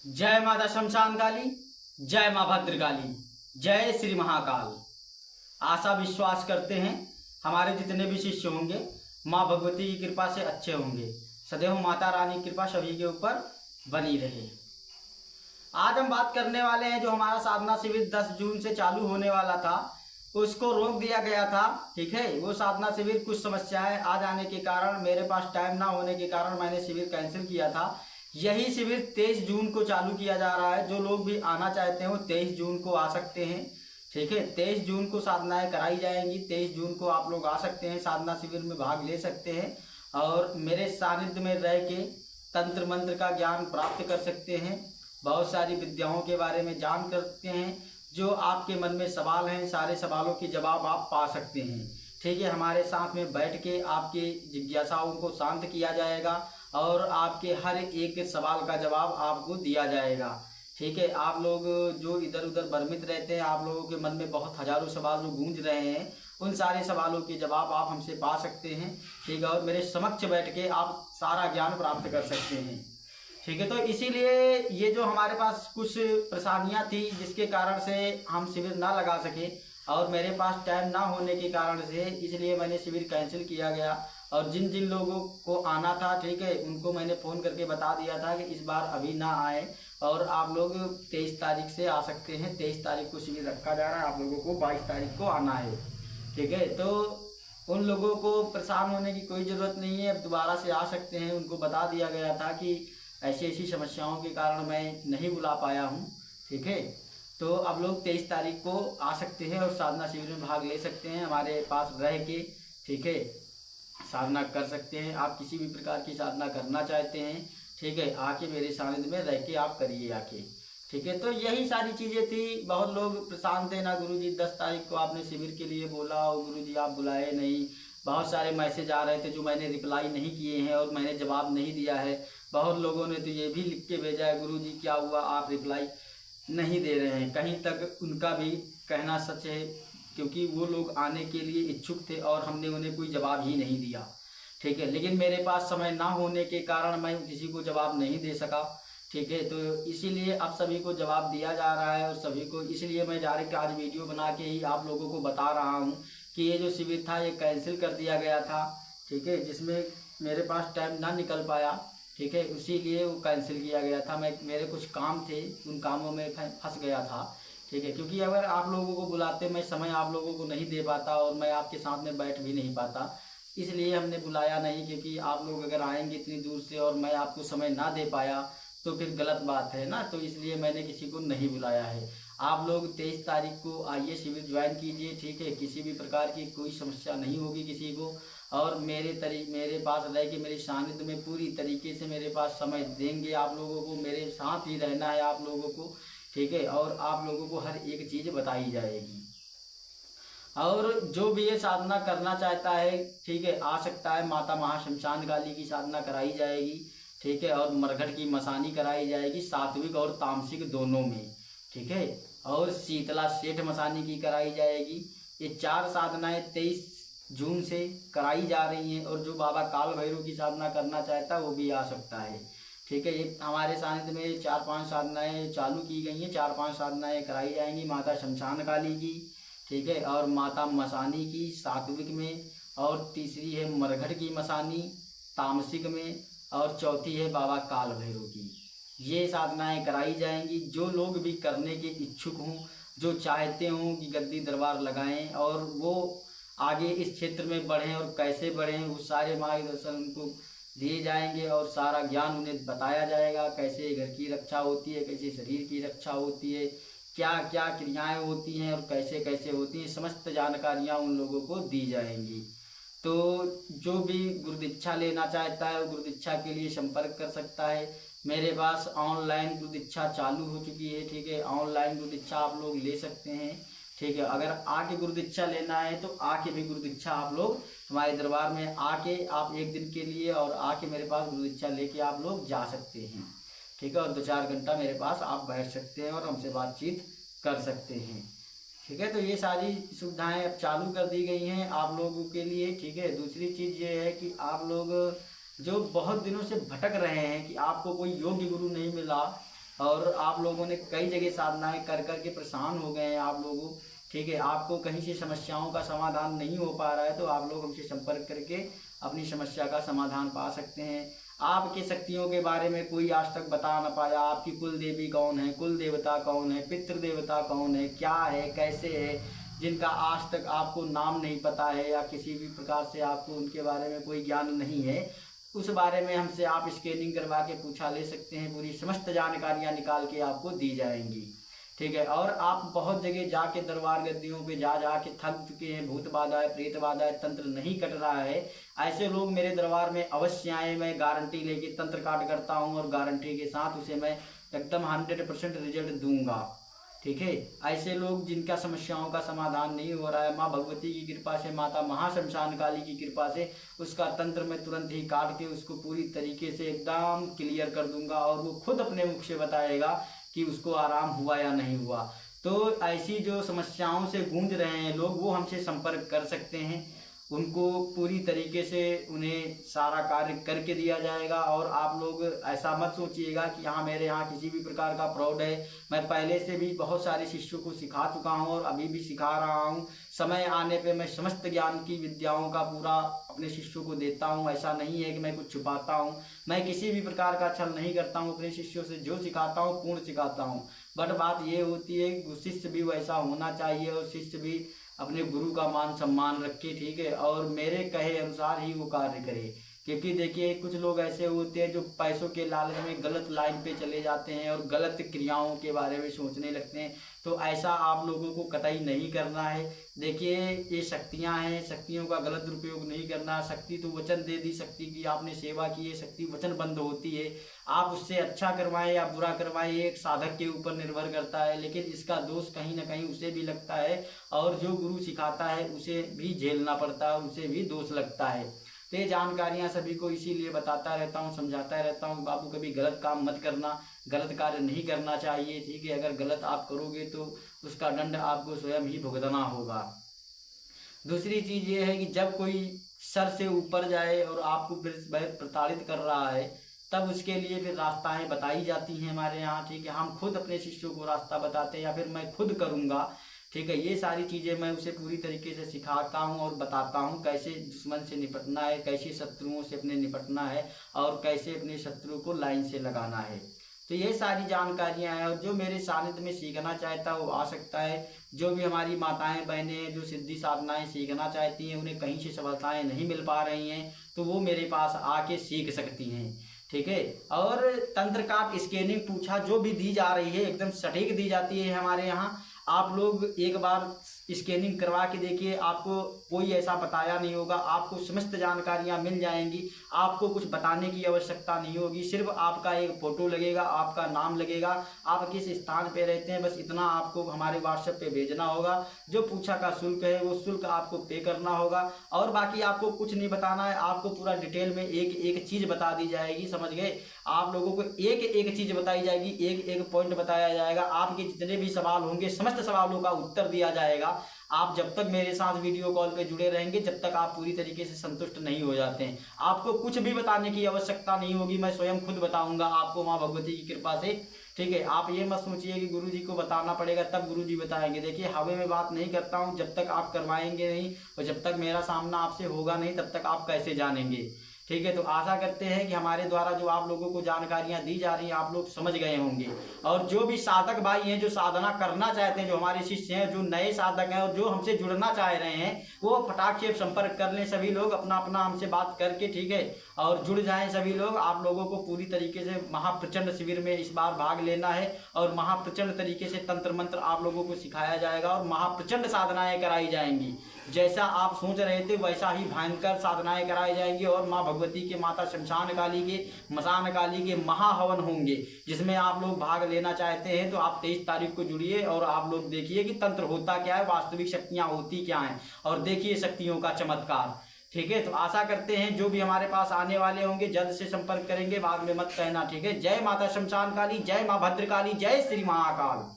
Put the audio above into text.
जय माता शमशान काली, जय माँ भद्रकाली, जय श्री महाकाल। आशा विश्वास करते हैं हमारे जितने भी शिष्य होंगे माँ भगवती की कृपा से अच्छे होंगे। सदैव माता रानी की कृपा सभी के ऊपर बनी रहे। आज हम बात करने वाले हैं जो हमारा साधना शिविर 10 जून से चालू होने वाला था, उसको रोक दिया गया था। ठीक है, वो साधना शिविर कुछ समस्याएं आ जाने के कारण, मेरे पास टाइम ना होने के कारण मैंने शिविर कैंसिल किया था। यही शिविर 23 जून को चालू किया जा रहा है। जो लोग भी आना चाहते हैं वो 23 जून को आ सकते हैं। ठीक है, 23 जून को साधनाएं कराई जाएंगी। 23 जून को आप लोग आ सकते हैं, साधना शिविर में भाग ले सकते हैं और मेरे सानिध्य में रह के तंत्र मंत्र का ज्ञान प्राप्त कर सकते हैं। बहुत सारी विद्याओं के बारे में जान करते हैं। जो आपके मन में सवाल हैं, सारे सवालों के जवाब आप पा सकते हैं। ठीक है, हमारे साथ में बैठ के आपके जिज्ञासाओं को शांत किया जाएगा और आपके हर एक सवाल का जवाब आपको दिया जाएगा। ठीक है, आप लोग जो इधर उधर भ्रमित रहते हैं, आप लोगों के मन में बहुत हजारों सवाल जो गूंज रहे हैं, उन सारे सवालों के जवाब आप हमसे पा सकते हैं। ठीक है, और मेरे समक्ष बैठ के आप सारा ज्ञान प्राप्त कर सकते हैं। ठीक है, तो इसीलिए ये जो हमारे पास कुछ परेशानियां थी जिसके कारण से हम शिविर ना लगा सके और मेरे पास टाइम ना होने के कारण से, इसलिए मैंने शिविर कैंसिल किया गया। और जिन जिन लोगों को आना था, ठीक है, उनको मैंने फ़ोन करके बता दिया था कि इस बार अभी ना आए और आप लोग 23 तारीख से आ सकते हैं। 23 तारीख को शिविर रखा जा रहा है, आप लोगों को 22 तारीख को आना है। ठीक है, तो उन लोगों को परेशान होने की कोई ज़रूरत नहीं है, अब दोबारा से आ सकते हैं। उनको बता दिया गया था कि ऐसी ऐसी समस्याओं के कारण मैं नहीं बुला पाया हूँ। ठीक है, तो अब लोग 23 तारीख को आ सकते हैं और साधना शिविर में भाग ले सकते हैं हमारे पास रह के। ठीक है, साधना कर सकते हैं। आप किसी भी प्रकार की साधना करना चाहते हैं, ठीक है, आके मेरे सानिध्य में रह के आप करिए आके। ठीक है, तो यही सारी चीज़ें थी। बहुत लोग परेशान थे ना, गुरुजी 10 तारीख को आपने शिविर के लिए बोला और गुरुजी आप बुलाए नहीं। बहुत सारे मैसेज आ रहे थे जो मैंने रिप्लाई नहीं किए हैं और मैंने जवाब नहीं दिया है। बहुत लोगों ने तो ये भी लिख के भेजा है, गुरुजी क्या हुआ आप रिप्लाई नहीं दे रहे हैं। कहीं तक उनका भी कहना सच है, क्योंकि वो लोग आने के लिए इच्छुक थे और हमने उन्हें कोई जवाब ही नहीं दिया। ठीक है, लेकिन मेरे पास समय ना होने के कारण मैं किसी को जवाब नहीं दे सका। ठीक है, तो इसीलिए अब सभी को जवाब दिया जा रहा है और सभी को, इसलिए मैं डायरेक्ट आज वीडियो बना के ही आप लोगों को बता रहा हूँ कि ये जो शिविर था ये कैंसिल कर दिया गया था। ठीक है, जिसमें मेरे पास टाइम ना निकल पाया। ठीक है, इसीलिए वो कैंसिल किया गया था। मेरे कुछ काम थे, उन कामों में फंस गया था। ठीक है, क्योंकि अगर आप लोगों को बुलाते मैं समय आप लोगों को नहीं दे पाता और मैं आपके साथ में बैठ भी नहीं पाता, इसलिए हमने बुलाया नहीं। क्योंकि आप लोग अगर आएंगे इतनी दूर से और मैं आपको समय ना दे पाया तो फिर गलत बात है ना, तो इसलिए मैंने किसी को नहीं बुलाया है। आप लोग 23 तारीख को आइए, शिविर ज्वाइन कीजिए। ठीक है, किसी भी प्रकार की कोई समस्या नहीं होगी किसी को। और मेरे पास रह के मेरे सानिध्य में पूरी तरीके से मेरे पास समय देंगे आप लोगों को, मेरे साथ ही रहना है आप लोगों को। ठीक है, और आप लोगों को हर एक चीज़ बताई जाएगी। और जो भी ये साधना करना चाहता है, ठीक है, आ सकता है। माता महाशमशान काली की साधना कराई जाएगी। ठीक है, और मरघट की मसानी कराई जाएगी, सात्विक और तामसिक दोनों में। ठीक है, और शीतला सेठ मसानी की कराई जाएगी। ये 4 साधनाएं 23 जून से कराई जा रही हैं। और जो बाबा काल भैरव की साधना करना चाहता है वो भी आ सकता है। ठीक है, ये हमारे सानिध्य में 4-5 साधनाएं चालू की गई हैं, 4-5 साधनाएं कराई जाएंगी माता शमशान काली की। ठीक है, और माता मसानी की सात्विक में, और तीसरी है मरघट की मसानी तामसिक में, और चौथी है बाबा काल भैरव की। ये साधनाएं कराई जाएंगी। जो लोग भी करने के इच्छुक हों, जो चाहते हों कि गद्दी दरबार लगाएं और वो आगे इस क्षेत्र में बढ़ें और कैसे बढ़ें, वो सारे मार्गदर्शन उनको दिए जाएंगे और सारा ज्ञान उन्हें बताया जाएगा। कैसे घर की रक्षा होती है, कैसे शरीर की रक्षा होती है, क्या क्या क्रियाएं होती हैं और कैसे कैसे होती हैं, समस्त जानकारियां उन लोगों को दी जाएंगी। तो जो भी गुरुदीक्षा लेना चाहता है वो गुरुदीक्षा के लिए संपर्क कर सकता है। मेरे पास ऑनलाइन गुरुदीक्षा चालू हो चुकी है। ठीक है, ऑनलाइन गुरुदीक्षा आप लोग ले सकते हैं। ठीक है, अगर आके गुरुदीक्षा लेना है तो आके भी गुरुदीक्षा आप लोग हमारे दरबार में आके आप 1 दिन के लिए और आके मेरे पास गुरुदीक्षा लेके आप लोग जा सकते हैं। ठीक है, और 2-4 घंटा मेरे पास आप बैठ सकते हैं और हमसे बातचीत कर सकते हैं। ठीक है, तो ये सारी सुविधाएं अब चालू कर दी गई हैं आप लोगों के लिए। ठीक है, दूसरी चीज़ ये है कि आप लोग जो बहुत दिनों से भटक रहे हैं कि आपको कोई योग्य गुरु नहीं मिला और आप लोगों ने कई जगह साधनाएं कर कर के परेशान हो गए हैं आप लोगों, ठीक है। आपको कहीं से समस्याओं का समाधान नहीं हो पा रहा है तो आप लोग हमसे संपर्क करके अपनी समस्या का समाधान पा सकते हैं। आपकी शक्तियों के बारे में कोई आज तक बता ना पाया, आपकी कुल देवी कौन है, कुल देवता कौन है, पितृ देवता कौन है, क्या है, कैसे है, जिनका आज तक आपको नाम नहीं पता है या किसी भी प्रकार से आपको उनके बारे में कोई ज्ञान नहीं है, उस बारे में हमसे आप स्कैनिंग करवा के पूछा ले सकते हैं। पूरी समस्त जानकारियां निकाल के आपको दी जाएंगी, ठीक है। और आप बहुत जगह जाके दरबार गद्दियों पे जा के थक चुके हैं, भूत बाधा है, प्रेत बाधा है, तंत्र नहीं कट रहा है, ऐसे लोग मेरे दरबार में अवश्य आए। मैं गारंटी लेके तंत्र काट करता हूँ और गारंटी के साथ उसे मैं एकदम 100% रिजल्ट दूंगा, ठीक है। ऐसे लोग जिनका समस्याओं का समाधान नहीं हो रहा है, माँ भगवती की कृपा से, माता महाशमशान काली की कृपा से उसका तंत्र मैं तुरंत ही काट के उसको पूरी तरीके से एकदम क्लियर कर दूंगा और वो खुद अपने मुख से बताएगा कि उसको आराम हुआ या नहीं हुआ। तो ऐसी जो समस्याओं से गूंज रहे हैं लोग, वो हमसे संपर्क कर सकते हैं, उनको पूरी तरीके से उन्हें सारा कार्य करके दिया जाएगा। और आप लोग ऐसा मत सोचिएगा कि यहाँ मेरे यहाँ किसी भी प्रकार का फ्रॉड है। मैं पहले से भी बहुत सारे शिष्यों को सिखा चुका हूँ और अभी भी सिखा रहा हूँ। समय आने पे मैं समस्त ज्ञान की विद्याओं का पूरा अपने शिष्यों को देता हूँ। ऐसा नहीं है कि मैं कुछ छुपाता हूँ, मैं किसी भी प्रकार का छल नहीं करता हूँ। अपने शिष्यों से जो सिखाता हूँ पूर्ण सिखाता हूँ। बट बात ये होती है कि शिष्य भी वैसा होना चाहिए और शिष्य भी अपने गुरु का मान सम्मान रखे, ठीक है, और मेरे कहे अनुसार ही वो कार्य करे। क्योंकि देखिए कुछ लोग ऐसे होते हैं जो पैसों के लालच में गलत लाइन पे चले जाते हैं और गलत क्रियाओं के बारे में सोचने लगते हैं। तो ऐसा आप लोगों को कतई नहीं करना है। देखिए ये शक्तियां हैं, शक्तियों का गलत दुरुपयोग नहीं करना। शक्ति तो वचन दे दी, शक्ति की आपने सेवा की है, शक्ति वचनबद्ध होती है। आप उससे अच्छा करवाएं या बुरा करवाएं ये एक साधक के ऊपर निर्भर करता है, लेकिन इसका दोष कहीं ना कहीं उसे भी लगता है और जो गुरु सिखाता है उसे भी झेलना पड़ता है, उसे भी दोष लगता है। तो ये जानकारियां सभी को इसीलिए बताता रहता हूँ, समझाता रहता हूँ। बाबू कभी गलत काम मत करना, गलत कार्य नहीं करना चाहिए, ठीक है। अगर गलत आप करोगे तो उसका दंड आपको स्वयं ही भुगतना होगा। दूसरी चीज ये है कि जब कोई सर से ऊपर जाए और आपको प्रताड़ित कर रहा है तब उसके लिए फिर रास्ताएं बताई जाती हैं हमारे यहाँ, ठीक है। हम खुद अपने शिष्यों को रास्ता बताते हैं या फिर मैं खुद करूँगा, ठीक है। ये सारी चीज़ें मैं उसे पूरी तरीके से सिखाता हूँ और बताता हूँ कैसे दुश्मन से निपटना है, कैसे शत्रुओं से अपने निपटना है और कैसे अपने शत्रु को लाइन से लगाना है। तो ये सारी जानकारियाँ हैं और जो मेरे सानिध्य में सीखना चाहता है वो आ सकता है। जो भी हमारी माताएं बहनें हैं जो सिद्धि साधनाएं सीखना चाहती हैं, उन्हें कहीं से सफलताएं नहीं मिल पा रही हैं, तो वो मेरे पास आके सीख सकती हैं, ठीक है। और तंत्र का स्कैनिंग पूछा जो भी दी जा रही है एकदम सटीक दी जाती है हमारे यहाँ। आप लोग एक बार स्कैनिंग करवा के देखिए, आपको कोई ऐसा बताया नहीं होगा, आपको समस्त जानकारियां मिल जाएंगी। आपको कुछ बताने की आवश्यकता नहीं होगी, सिर्फ आपका एक फोटो लगेगा, आपका नाम लगेगा, आप किस स्थान पे रहते हैं, बस इतना आपको हमारे व्हाट्सएप पे भेजना होगा। जो पूछा का शुल्क है वो शुल्क आपको पे करना होगा और बाकी आपको कुछ नहीं बताना है। आपको पूरा डिटेल में एक एक चीज़ बता दी जाएगी, समझ गए। आप लोगों को एक एक चीज़ बताई जाएगी, एक एक पॉइंट बताया जाएगा। आपके जितने भी सवाल होंगे समस्त सवालों का उत्तर दिया जाएगा। आप जब तक मेरे साथ वीडियो कॉल पे जुड़े रहेंगे जब तक आप पूरी तरीके से संतुष्ट नहीं हो जाते हैं। आपको कुछ भी बताने की आवश्यकता नहीं होगी, मैं स्वयं खुद बताऊंगा आपको माँ भगवती की कृपा से, ठीक है। आप ये मत सोचिए कि गुरुजी को बताना पड़ेगा तब गुरुजी बताएंगे। देखिए हवे में बात नहीं करता हूँ, जब तक आप करवाएंगे नहीं और जब तक मेरा सामना आपसे होगा नहीं तब तक आप कैसे जानेंगे, ठीक है। तो आशा करते हैं कि हमारे द्वारा जो आप लोगों को जानकारियां दी जा रही हैं आप लोग समझ गए होंगे। और जो भी साधक भाई हैं जो साधना करना चाहते हैं, जो हमारे शिष्य हैं, जो नए साधक हैं और जो हमसे जुड़ना चाह रहे हैं, वो फटाक से संपर्क कर लें। सभी लोग अपना अपना हमसे बात करके, ठीक है, और जुड़ जाएं सभी लोग। आप लोगों को पूरी तरीके से महाप्रचंड शिविर में इस बार भाग लेना है और महाप्रचंड तरीके से तंत्र मंत्र आप लोगों को सिखाया जाएगा और महाप्रचंड साधनाएं कराई जाएंगी। जैसा आप सोच रहे थे वैसा ही भयंकर साधनाएं कराई जाएंगी और माँ भगवती के, माता शमशान काली के, मसान काली के महाहवन होंगे, जिसमें आप लोग भाग लेना चाहते हैं तो आप 23 तारीख को जुड़िए और आप लोग देखिए कि तंत्र होता क्या है, वास्तविक शक्तियां होती क्या हैं और देखिए शक्तियों का चमत्कार, ठीक है। तो आशा करते हैं जो भी हमारे पास आने वाले होंगे जल्द से संपर्क करेंगे, बाद में मत कहना, ठीक है। जय माता शमशान काली, जय माँ भद्रकाली, जय श्री महाकाल।